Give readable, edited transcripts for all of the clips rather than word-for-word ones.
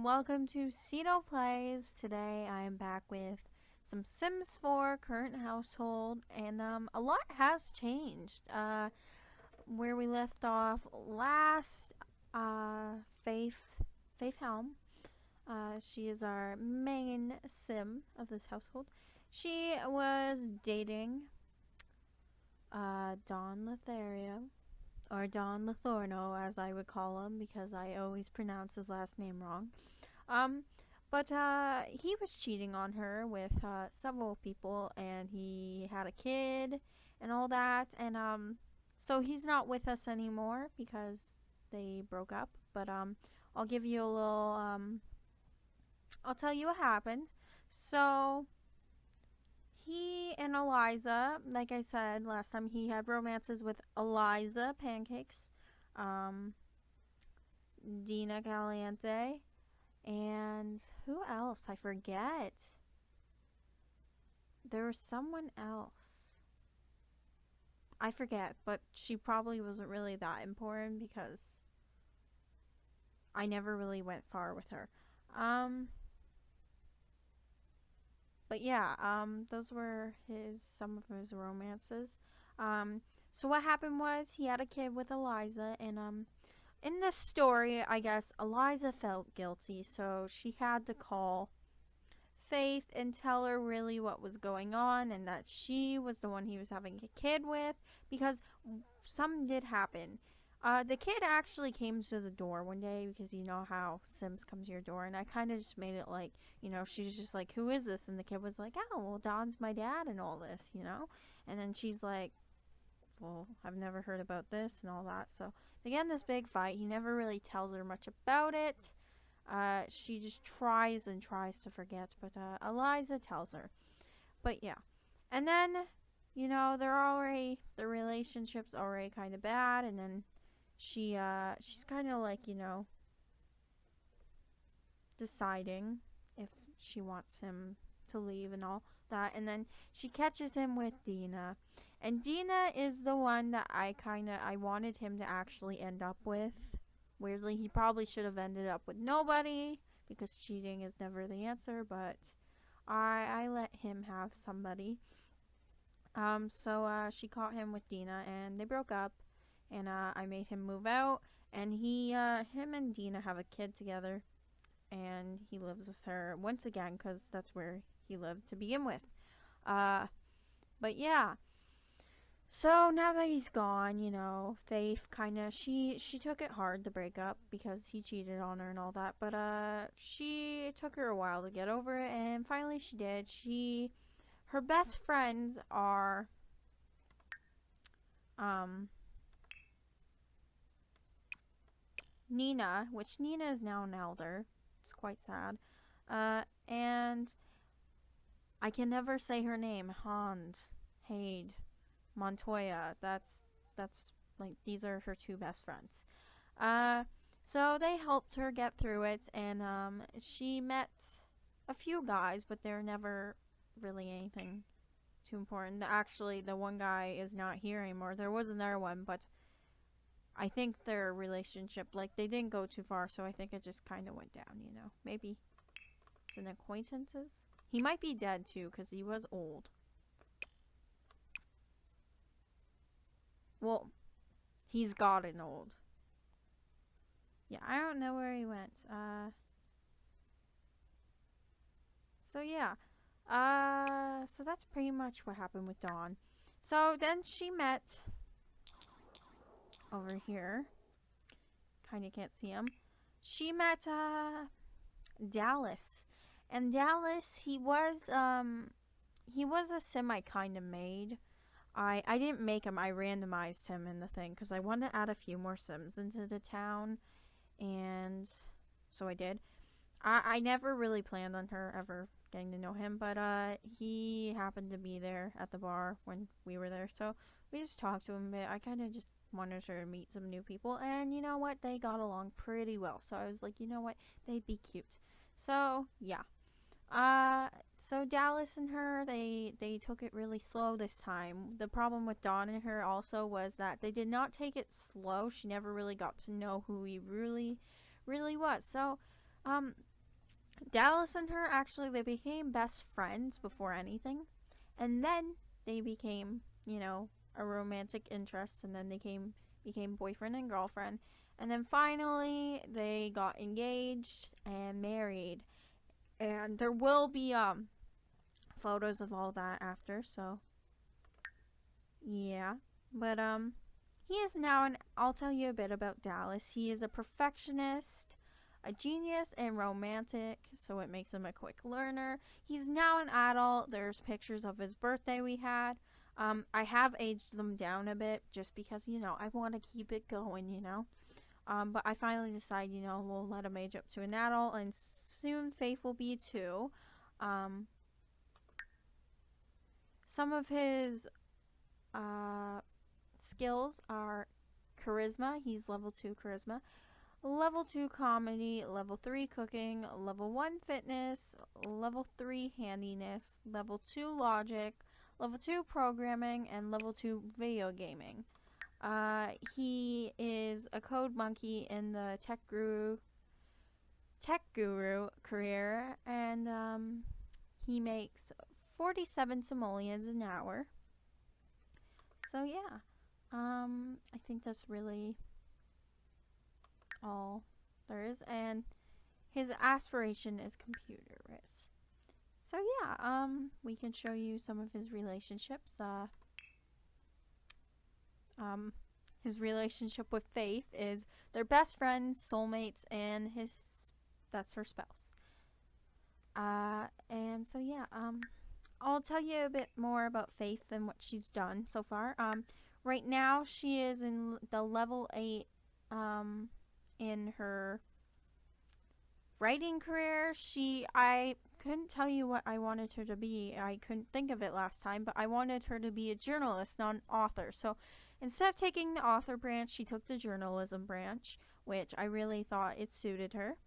welcome to Cedo Plays. Today I am back with some Sims 4 current household, and a lot has changed. Where we left off last, Faith Helm. She is our main Sim of this household. She was dating Don Lothario, or Don Lethorno, as I would call him, because I always pronounce his last name wrong. Um, but he was cheating on her with several people, and he had a kid and all that, and so he's not with us anymore because they broke up. But I'll give you a little I'll tell you what happened. So he and Eliza, like I said last time, he had romances with Eliza Pancakes, um, Dina Caliente, and who else? I forget. There was someone else. I forget, but she probably wasn't really that important because I never really went far with her. But yeah, those were some of his romances. So what happened was he had a kid with Eliza, and in this story, I guess Eliza felt guilty, so she had to call Faith and tell her really what was going on, and that she was the one he was having a kid with, because something did happen. The kid actually came to the door one day, because you know how Sims come to your door, and I kind of just made it like, she's just like, who is this? And the kid was like, oh, well, Don's my dad and all this, and then she's like, well, I've never heard about this and all that. So they get in this big fight. He never really tells her much about it. She just tries and tries to forget, but Eliza tells her. But yeah, and then the relationship's already kind of bad, and then she's kind of like deciding if she wants him to leave and all that, and then she catches him with Dina, and Dina is the one that I wanted him to actually end up with. Weirdly, he probably should have ended up with nobody because cheating is never the answer, but I let him have somebody. So she caught him with Dina, and they broke up, and I made him move out, and him and Dina have a kid together, and he lives with her once again because that's where he lived to begin with. But yeah. So now that he's gone, Faith she took it hard, the breakup, because he cheated on her and all that. But she took her a while to get over it, and finally she did. Her best friends are Nina, which Nina is now an elder. It's quite sad. And I can never say her name. Hans, Hade, Montoya. That's like, these are her two best friends. So they helped her get through it, and she met a few guys, but they're never really anything too important. Actually, the one guy is not here anymore. There was another one, but I think their relationship, like, they didn't go too far, so I think it just kind of went down, Maybe it's an acquaintances. He might be dead too, because he was old. Well, he's gotten old. Yeah, I don't know where he went. So yeah. So that's pretty much what happened with Dawn. So then she met over here. Kinda can't see him. She met Dallas. And Dallas, he was a sim I kinda made. I didn't make him, I randomized him in the thing because I wanted to add a few more Sims into the town, and so I did. I never really planned on her ever getting to know him, but he happened to be there at the bar when we were there, so we just talked to him a bit. I kind of just wanted her to meet some new people, and you know what? They got along pretty well, so I was like, you know what? They'd be cute. So, yeah. So Dallas and her, they took it really slow this time. The problem with Dawn and her also was that they did not take it slow. She never really got to know who he really was. So, Dallas and her actually they became best friends before anything, and then they became, a romantic interest, and then they became boyfriend and girlfriend, and then finally they got engaged and married, and there will be photos of all that after. So yeah, but he is now an. I'll tell you a bit about Dallas. He is a perfectionist, a genius, and romantic, so it makes him a quick learner. He's now an adult. There's pictures of his birthday we had. I have aged them down a bit just because, I want to keep it going. But I finally decided, we'll let him age up to an adult, and soon Faith will be too. Um, some of his skills are charisma. He's level 2 charisma. Level 2 comedy, level 3 cooking, level 1 fitness, level 3 handiness, level 2 logic, level 2 programming, and level 2 video gaming. He is a code monkey in the tech guru career, and he makes 47 simoleons an hour. So yeah, I think that's really all there is, and his aspiration is computer risk. So yeah, we can show you some of his relationships. His relationship with Faith is they're best friends, soulmates, and that's her spouse. And so yeah, I'll tell you a bit more about Faith and what she's done so far. Right now she is in the level 8, in her writing career. I couldn't tell you what I wanted her to be. I couldn't think of it last time, but I wanted her to be a journalist, not an author. So instead of taking the author branch, she took the journalism branch, which I really thought it suited her.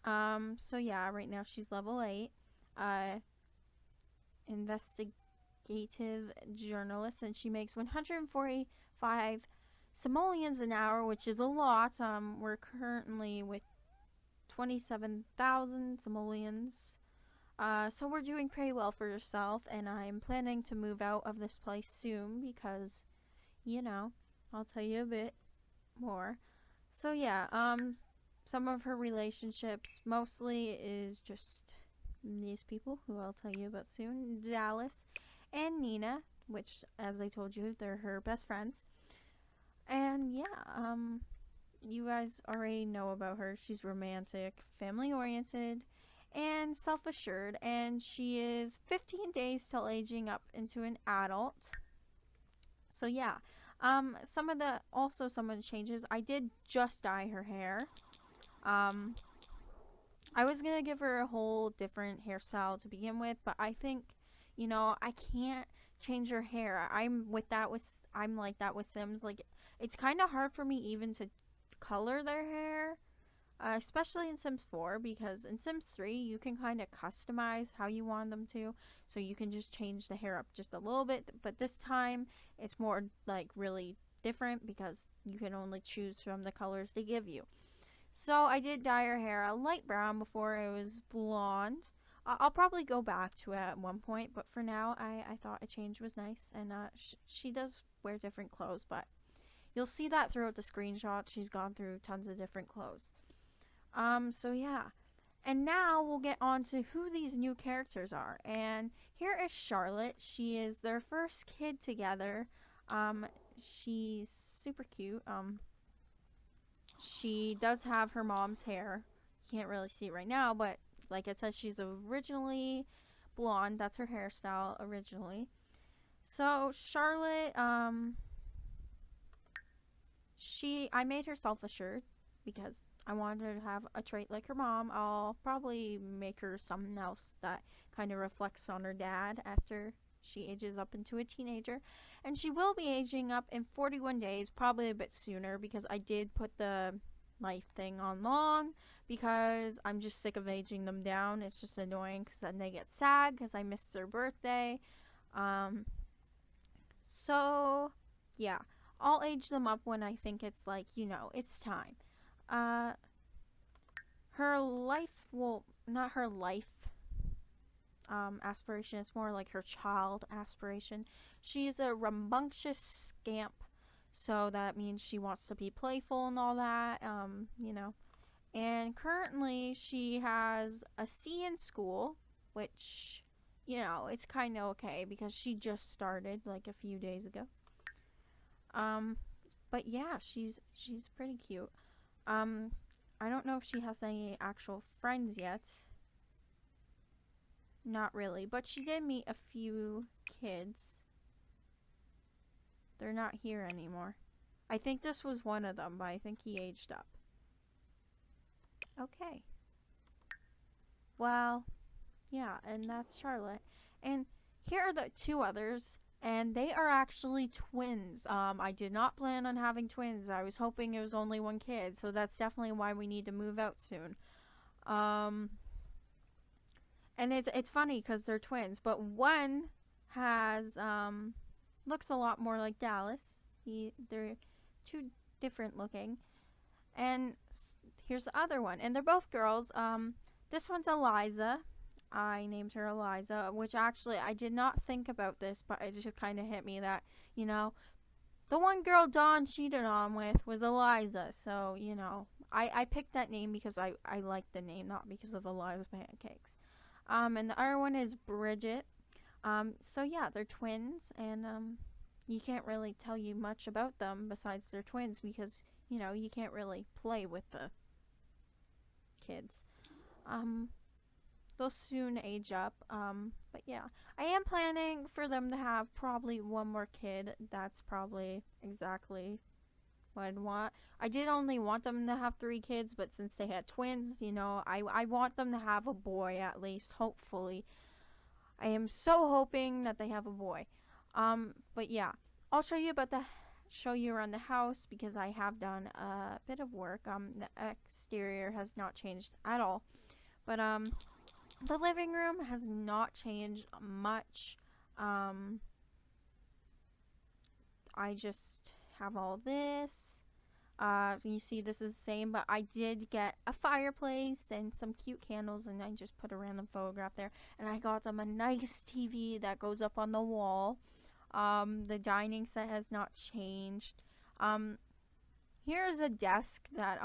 So yeah, right now she's level 8. Investigative journalist, and she makes 145 simoleons an hour, which is a lot. We're currently with 27,000 simoleons. So we're doing pretty well for yourself, and I'm planning to move out of this place soon because, I'll tell you a bit more. So yeah, some of her relationships mostly is just these people who I'll tell you about soon, Dallas and Nina, which, as I told you, they're her best friends. And yeah, you guys already know about her. She's romantic, family oriented, and self assured, and she is 15 days till aging up into an adult. So yeah, some of the changes. I did just dye her hair. I was gonna give her a whole different hairstyle to begin with, but I think, I can't change her hair. I'm like that with Sims. Like, it's kind of hard for me even to color their hair, especially in Sims 4, because in Sims 3 you can kind of customize how you want them to, so you can just change the hair up just a little bit, but this time it's more like really different because you can only choose from the colors they give you. So I did dye her hair a light brown before it was blonde. I'll probably go back to it at one point, but for now I thought a change was nice, and she does wear different clothes, but you'll see that throughout the screenshot. She's gone through tons of different clothes. So yeah. And now we'll get on to who these new characters are. And here is Charlotte. She is their first kid together. She's super cute. She does have her mom's hair. You can't really see it right now, but like it says, she's originally blonde. That's her hairstyle originally. So Charlotte, I made her self-assured because I wanted her to have a trait like her mom. I'll probably make her something else that kind of reflects on her dad after she ages up into a teenager. And she will be aging up in 41 days, probably a bit sooner, because I did put the life thing on long because I'm just sick of aging them down. It's just annoying because then they get sad because I missed their birthday. So yeah, I'll age them up when I think it's like, it's time. Her life will not her life aspiration. It's more like her child aspiration. She's a rambunctious scamp, so that means she wants to be playful and all that. And currently she has a C in school, which it's kind of okay because she just started like a few days ago. But yeah, she's pretty cute. I don't know if she has any actual friends yet. Not really, but she did meet a few kids. They're not here anymore. I think this was one of them, but I think he aged up. Okay. Well, yeah, and that's Charlotte. And here are the two others, and they are actually twins. I did not plan on having twins. I was hoping it was only one kid, so that's definitely why we need to move out soon. And it's funny because they're twins, but one has looks a lot more like Dallas. They're two different looking, and here's the other one, and they're both girls. This one's Eliza. I named her Eliza, which actually I did not think about this, but it just kind of hit me that the one girl Dawn cheated on with was Eliza. So I picked that name because I liked the name, not because of Eliza's pancakes. And the other one is Bridget. So yeah, they're twins, and you can't really tell you much about them besides they're twins because you can't really play with the kids. They'll soon age up. But yeah, I am planning for them to have probably one more kid. That's probably exactly what I'd want. I did only want them to have 3 kids, but since they had twins, I want them to have a boy at least, hopefully. I am so hoping that they have a boy. But yeah, I'll show you around the house because I have done a bit of work. The exterior has not changed at all. But the living room has not changed much. I just have all this. You see this is the same, but I did get a fireplace and some cute candles, and I just put a random photograph there. And I got them a nice TV that goes up on the wall. The dining set has not changed. Here's a desk that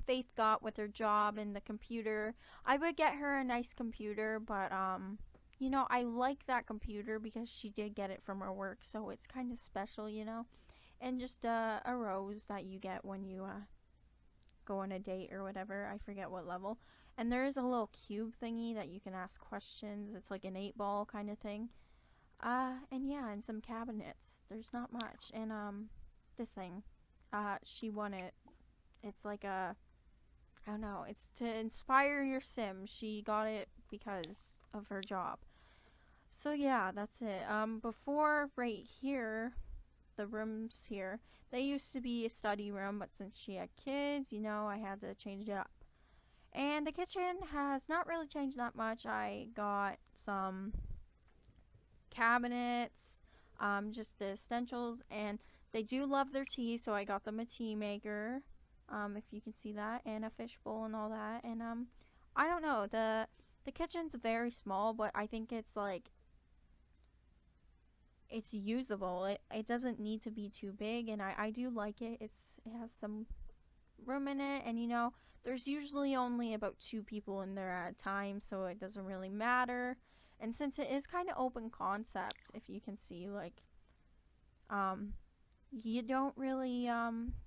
Faith got with her job and the computer. I would get her a nice computer, but I like that computer because she did get it from her work, so it's kind of special, and just a rose that you get when you go on a date or whatever. I forget what level. And there is a little cube thingy that you can ask questions. It's like an 8-ball kind of thing. And yeah, and some cabinets. There's not much. And this thing, she won it. It's like I don't know, it's to inspire your sim. She got it because of her job. So yeah, that's it. Before right here, the rooms here, they used to be a study room, but since she had kids, I had to change it up. And the kitchen has not really changed that much. I got some cabinets, just the essentials, and they do love their tea, so I got them a tea maker, if you can see that, and a fishbowl and all that. And I don't know, the kitchen's very small, but I think it's like it's usable. It doesn't need to be too big, and I do like it. It has some room in it, and there's usually only about 2 people in there at a time, so it doesn't really matter. And since it is kind of open concept, if you can see, like, you don't really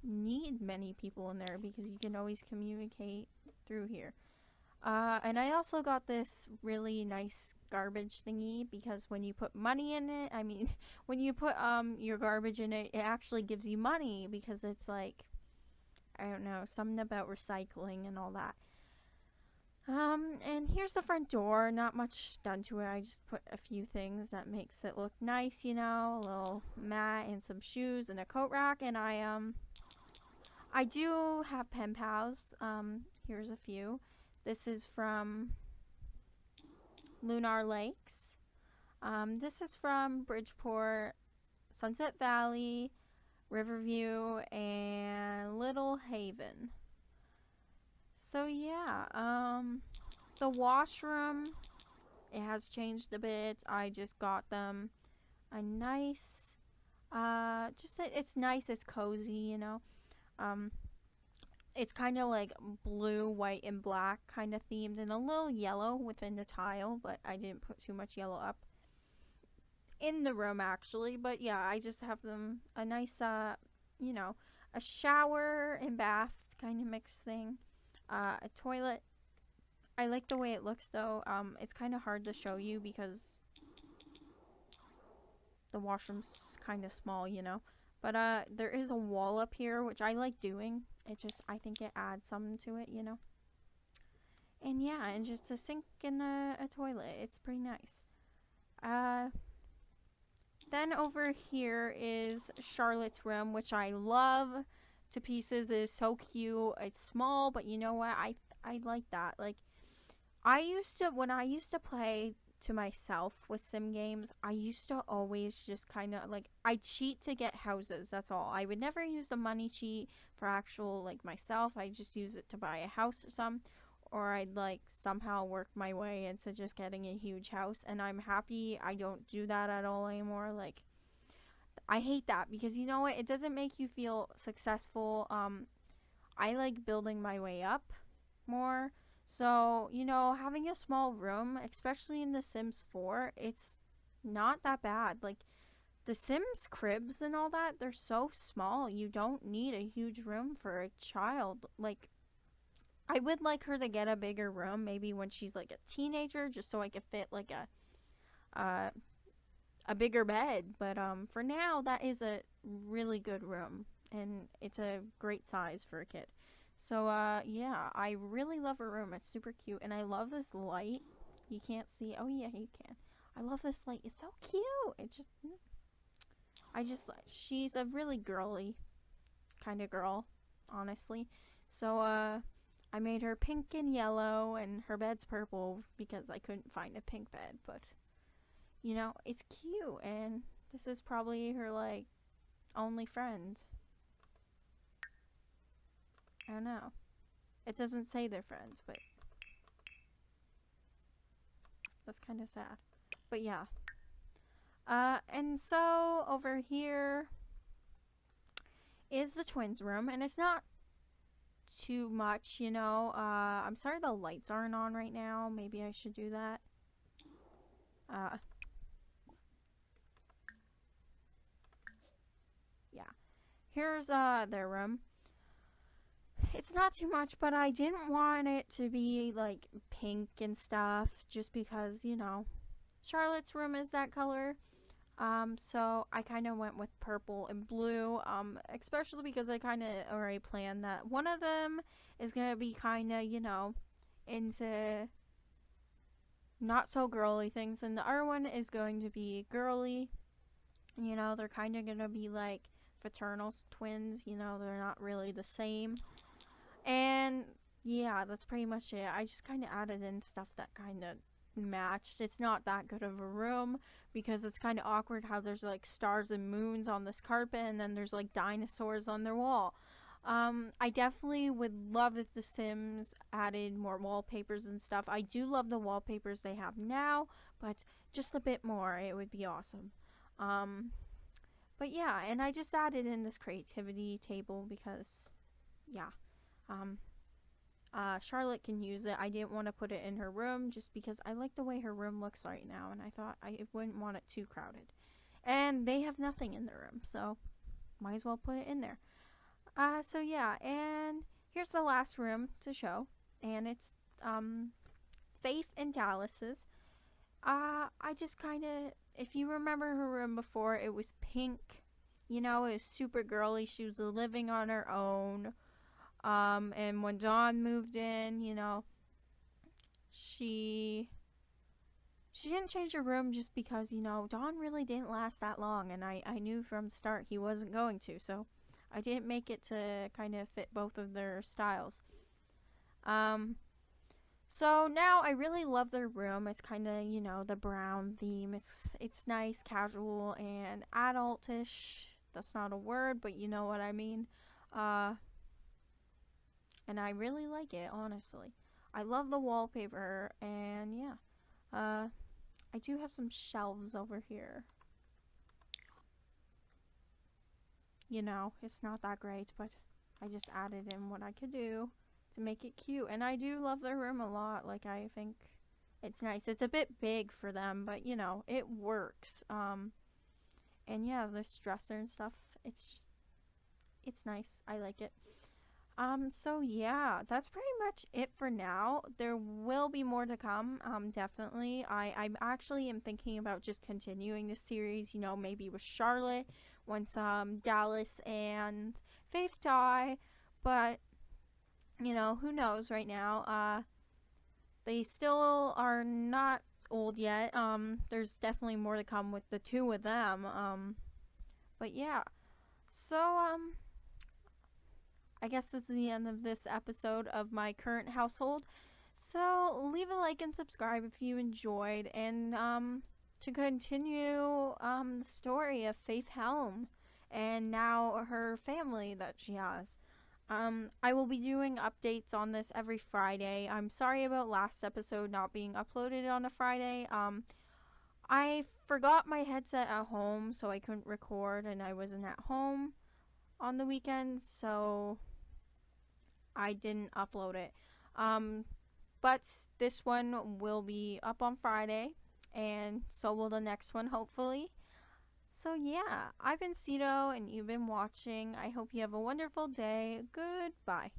need many people in there because you can always communicate through here. And I also got this really nice garbage thingy because when you put money in it, when you put your garbage in it, it actually gives you money because it's like, I don't know, something about recycling and all that. And here's the front door. Not much done to it. I just put a few things that makes it look nice, a little mat and some shoes and a coat rack. And I do have pen pals. Here's a few. This is from Lunar Lakes. This is from Bridgeport, Sunset Valley, Riverview, and Little Haven. So yeah, the washroom, it has changed a bit. I just got them a nice, it's nice, it's cozy, you know. Um, it's kind of like blue, white, and black kind of themed, and a little yellow within the tile, but I didn't put too much yellow up in the room actually. But yeah, I just have them a nice, you know, a shower and bath kind of mixed thing, a toilet. I like the way it looks though. It's kind of hard to show you because the washroom's kind of small, you know. But there is a wall up here, which I like doing. I think it adds something to it, you know. And yeah, and just a sink and a toilet. It's pretty nice. Uh, then over here is Charlotte's room, which I love to pieces. It is so cute. It's small, but you know what? I like that. Like when I used to play to myself with sim games, I used to always just kind of like I cheat to get houses. That's all. I would never use the money cheat for actual like myself. I just use it to buy a house or I'd like somehow work my way into just getting a huge house, and I'm happy I don't do that at all anymore. Like I hate that because you know what? It doesn't make you feel successful. I like building my way up more. So, you know, having a small room, especially in The Sims 4, it's not that bad. Like, The Sims cribs and all that, they're so small. You don't need a huge room for a child. Like, I would like her to get a bigger room, maybe when she's like a teenager, just so I could fit like uh, a bigger bed. But for now, that is a really good room, and it's a great size for a kid. So yeah, I really love her room. It's super cute, and I love this light. You can't see. Oh yeah, you can. I love this light. It's so cute. She's a really girly kind of girl, honestly. So I made her pink and yellow, and her bed's purple because I couldn't find a pink bed. But you know, it's cute, and this is probably her like only friend. I don't know. It doesn't say they're friends, but that's kind of sad. But yeah. And so over here is the twins' room, and it's not too much, you know. I'm sorry the lights aren't on right now. Maybe I should do that. Uh, yeah. Here's their room. It's not too much, but I didn't want it to be like pink and stuff just because, you know, Charlotte's room is that color. So I kind of went with purple and blue, especially because I kind of already planned that one of them is going to be kind of, you know, into not so girly things, and the other one is going to be girly. You know, they're kind of going to be like fraternal twins, you know, they're not really the same. And yeah, that's pretty much it. I just kind of added in stuff that kind of matched. It's not that good of a room because it's kind of awkward how there's like stars and moons on this carpet and then there's like dinosaurs on their wall. I definitely would love if The Sims added more wallpapers and stuff. I do love the wallpapers they have now, but just a bit more, it would be awesome. But yeah, and I just added in this creativity table because, yeah, Charlotte can use it. I didn't want to put it in her room just because I like the way her room looks right now, and I thought I wouldn't want it too crowded. And they have nothing in the room, so might as well put it in there. So yeah, and here's the last room to show, and it's Faith and Dallas's. I just kind of, if you remember her room before, it was pink. You know, it was super girly. She was living on her own. And when Dawn moved in, you know, she didn't change her room just because, you know, Dawn really didn't last that long, and I knew from the start he wasn't going to, so I didn't make it to kind of fit both of their styles. So now I really love their room. It's kind of, you know, the brown theme. It's nice, casual, and adultish. That's not a word, but you know what I mean. and I really like it, honestly. I love the wallpaper, and yeah. I do have some shelves over here. You know, it's not that great, but I just added in what I could do to make it cute. And I do love their room a lot. Like, I think it's nice. It's a bit big for them, but you know, it works. And yeah, this dresser and stuff, it's nice. I like it. So yeah, that's pretty much it for now. There will be more to come, definitely. I actually am thinking about just continuing this series, you know, maybe with Charlotte once Dallas and Faith die, but you know, who knows right now. They still are not old yet. There's definitely more to come with the two of them. But yeah. So I guess this is the end of this episode of my current household. So leave a like and subscribe if you enjoyed, and to continue the story of Faith Helm and now her family that she has. I will be doing updates on this every Friday. I'm sorry about last episode not being uploaded on a Friday. I forgot my headset at home, so I couldn't record, and I wasn't at home on the weekend, so I didn't upload it. But this one will be up on Friday, and so will the next one, hopefully. So yeah, I've been Cito, and you've been watching. I hope you have a wonderful day. Goodbye.